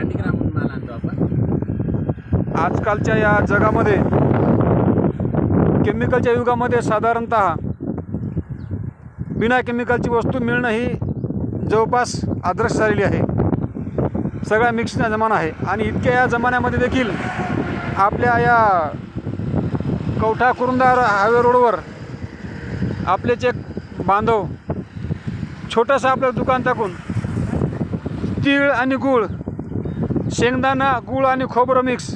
गांधीग्रामहून माल आणतो आपण. आजकालच्या या जगामध्ये केमिकलच्या युगामध्ये साधारणतः बिना केमिकलची वस्तू मिळणं ही जवळपास आदर्श झालेली आहे. सगळा मिक्सचा जमाना आहे आणि इतक्या या जमान्यामध्ये देखील आपल्या या कवठा कुरुंदा हायवे रोडवर आपलेच एक बांधव छोटंसं आपलं दुकान टाकून तीळ आणि गूळ, शेंगदाणा, गूळ आणि खोबरं मिक्स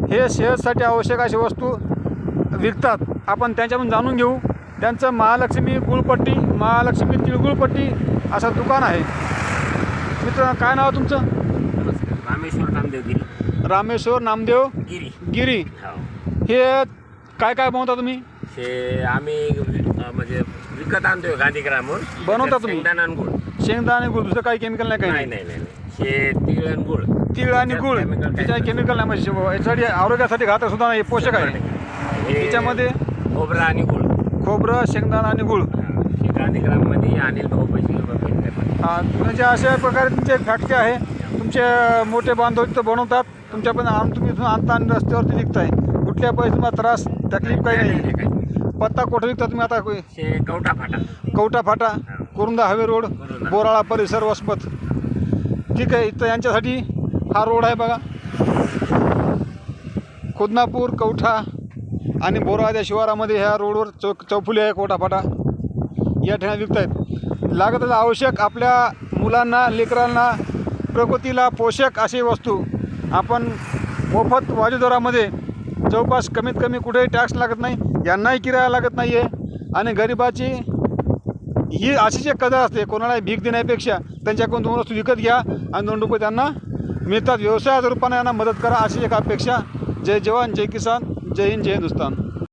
हे सेहतसाठी आवश्यक अशी वस्तू विकतात. आपण त्यांच्याकडून जाणून घेऊ. त्यांचं महालक्ष्मी गुळपट्टी, महालक्ष्मी तिळगुळपट्टी असं दुकान आहे. मित्र, काय नाव तुमचं? नमस्कार, रामेश्वर नामदेव गिरी. रामेश्वर नामदेव गिरी गिरी. हो. हे काय काय बनवता तुम्ही? हे आम्ही म्हणजे विकत आणतोय गांधीग्रामहून. बनवता तुम्ही? शेंगदाणा आणि गुळ. शेंगदाणा आणि गूळ, दुसरं काही केमिकल नाही? काही नाही नाही नाही नाही. हे तीळ आणि गुळ. तीळ आणि गूळ chemical त्याच्यात केमिकल नाही, म्हणजे याच्यासाठी आरोग्यासाठी घातक सुद्धा नाही, पोषक आहे. हे त्याच्यामध्ये खोबरं आणि गुळ. खोबरं, शेंगदाणा आणि गूळ. हे गांधीग्राममध्ये अनिल भाऊ पैसे भेटतात. म्हणजे अशा प्रकारे तुमची एक फॅक्टरी आहे. तुमचे मोठे बांधव तिथं बनवतात, तुमच्या पण तुम्ही इथून आणता आणि रस्त्यावरती विकताय. कुठल्या पैसे तुम्हाला त्रास तकलीफ काही नाही. पत्ता कुठे विकता तुम्ही आता? हे कवठा फाटा. कवठा फाटा, कुरुंदा हायवे रोड, बोराळा परिसर, वसमत. ठीक आहे. इथं यांच्यासाठी हा रोड आहे बघा. खुदनापूर, कवठा आणि बोराळा या शिवारामध्ये ह्या रोडवर चौफुली आहे, कवठा फाटा या ठिकाणी विकत आहेत. लागत आवश्यक आपल्या मुलांना, लेकरांना, प्रकृतीला पोषक अशी वस्तू आपण मोफत वाजूदरामध्ये जवळपास कमीत कमी कुठेही टॅक्स लागत नाही, यांनाही किराया लागत नाही आहे. आणि गरिबाची ही अशीच एक कदर असते, कोणाला भीक देण्यापेक्षा त्यांच्याकडून 2 वस्तू विकत घ्या आणि 2 रुपये त्यांना मिळतात. व्यवसायाच्या रूपाने यांना मदत करा, अशी एक अपेक्षा. जय जवान, जय किसान, जय हिंद, जय हिंदुस्तान.